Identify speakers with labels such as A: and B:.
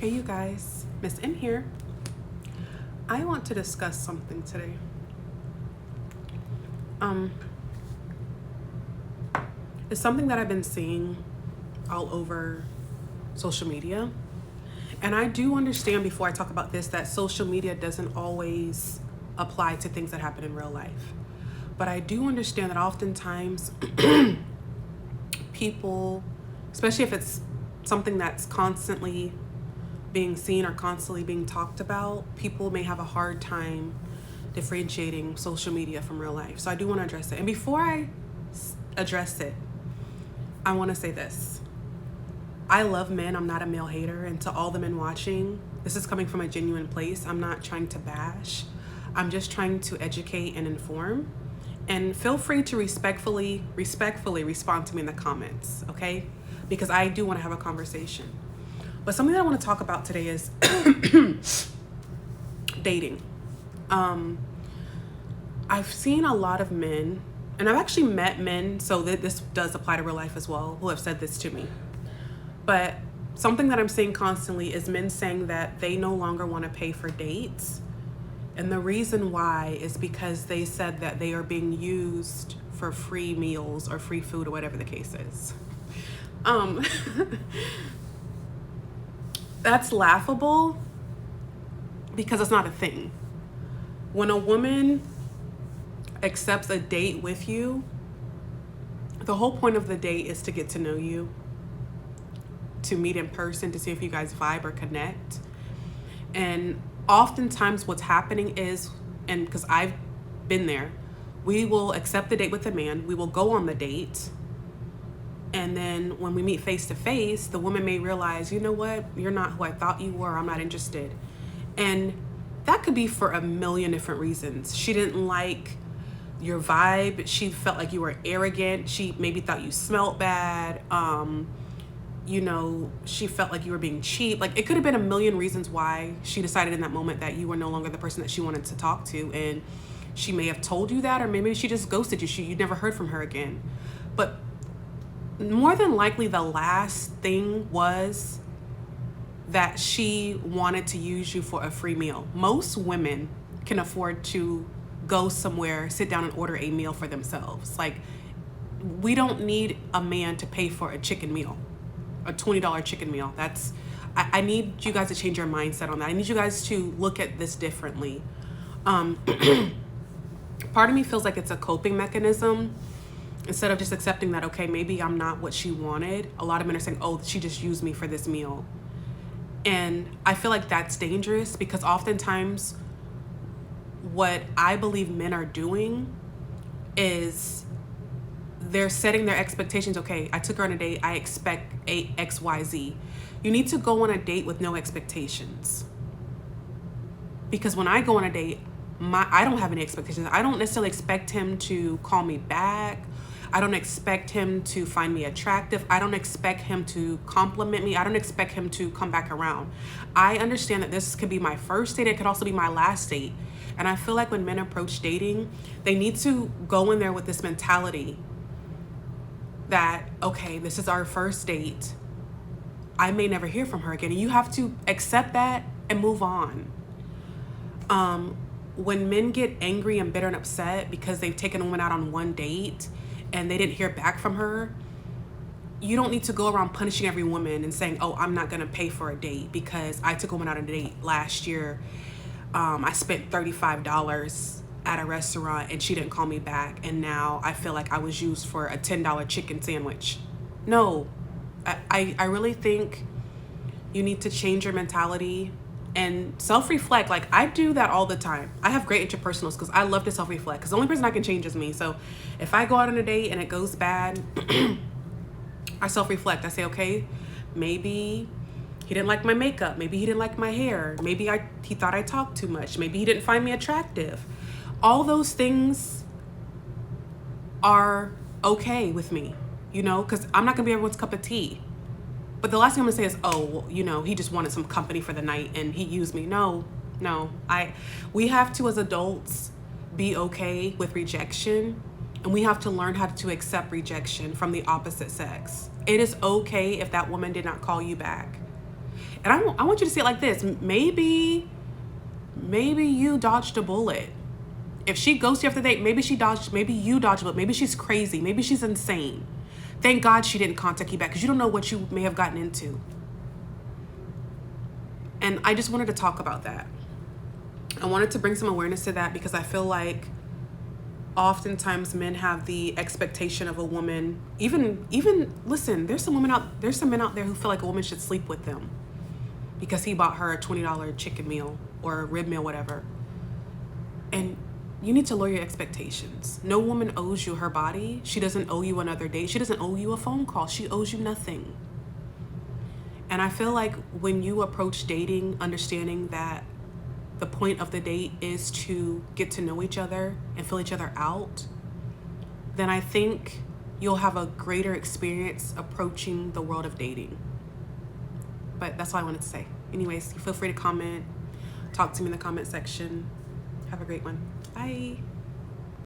A: Hey you guys, Miss M here. I want to discuss something today. It's something that I've been seeing all over social media. And I do understand before I talk about this that social media doesn't always apply to things that happen in real life. But I do understand that oftentimes people, especially if it's something that's constantly being seen or constantly being talked about, people may have a hard time differentiating social media from real life. So I do want to address it. And before I address it, I want to say this. I love men. I'm not a male hater. And to all the men watching, this is coming from a genuine place. I'm not trying to bash. I'm just trying to educate and inform. And feel free to respectfully respond to me in the comments, okay? Because I do want to have a conversation. But something that I want to talk about today is dating. I've seen a lot of men, and I've actually met men, so that this does apply to real life as well, who have said this to me. But something that I'm seeing constantly is men saying that they no longer want to pay for dates. And the reason why is because they said that they are being used for free meals or free food or whatever the case is. That's laughable because it's not a thing. When a woman accepts a date with you, the whole point of the date is to get to know you, to meet in person, to see if you guys vibe or connect. And oftentimes what's happening is, and because I've been there, we will accept the date with a man, we will go on the date, and then when we meet face to face, the woman may realize, you know what, you're not who I thought you were, I'm not interested. And that could be for a million different reasons. She didn't like your vibe, she felt like you were arrogant, she maybe thought you smelled bad, she felt like you were being cheap. Like, it could have been a million reasons why she decided in that moment that you were no longer the person that she wanted to talk to. And she may have told you that, or maybe she just ghosted you. You never heard from her again. But more than likely, the last thing was that she wanted to use you for a free meal. Most women can afford to go somewhere, sit down and order a meal for themselves. Like, we don't need a man to pay for a chicken meal. A $20 chicken meal. I need you guys to change your mindset on that. I need you guys to look at this differently. Part of me feels like it's a coping mechanism. Instead of just accepting that, okay, maybe I'm not what she wanted. A lot of men are saying, oh, she just used me for this meal. And I feel like that's dangerous because oftentimes what I believe men are doing is they're setting their expectations. Okay, I took her on a date, I expect XYZ. You need to go on a date with no expectations. Because when I go on a date, I don't have any expectations. I don't necessarily expect him to call me back. I don't expect him to find me attractive. I don't expect him to compliment me. I don't expect him to come back around. I understand that this could be my first date. It could also be my last date. And I feel like when men approach dating, they need to go in there with this mentality that, okay, this is our first date. I may never hear from her again. And you have to accept that and move on. When men get angry and bitter and upset because they've taken a woman out on one date and they didn't hear back from her, you don't need to go around punishing every woman and saying, oh, I'm not gonna pay for a date because I took a woman out on a date last year. I spent $35 at a restaurant and she didn't call me back, and now I feel like I was used for a $10 chicken sandwich. No, I really think you need to change your mentality and self-reflect. Like, I do that all the time. I have great interpersonals because I love to self-reflect because the only person I can change is me. So if I go out on a date and it goes bad, I self-reflect. I say, okay, maybe he didn't like my makeup. Maybe he didn't like my hair. Maybe he thought I talked too much. Maybe he didn't find me attractive. All those things are okay with me, because I'm not gonna be everyone's cup of tea. But the last thing I'm gonna say is, oh, well, he just wanted some company for the night and he used me. No. We have to, as adults, be okay with rejection, and we have to learn how to accept rejection from the opposite sex. It is okay if that woman did not call you back. And I want you to see it like this. Maybe you dodged a bullet. If she goes you after the date, maybe you dodged a bullet. Maybe she's crazy. Maybe she's insane. Thank God she didn't contact you back, because you don't know what you may have gotten into. And I just wanted to talk about that. I wanted to bring some awareness to that, because I feel like oftentimes men have the expectation of a woman, even listen, there's some men out there who feel like a woman should sleep with them because he bought her a $20 chicken meal or a rib meal, whatever. And you need to lower your expectations. No woman owes you her body. She doesn't owe you another date. She doesn't owe you a phone call. She owes you nothing. And I feel like when you approach dating, understanding that the point of the date is to get to know each other and fill each other out, then I think you'll have a greater experience approaching the world of dating. But that's all I wanted to say. Anyways, feel free to comment, talk to me in the comment section. Have a great one. Bye.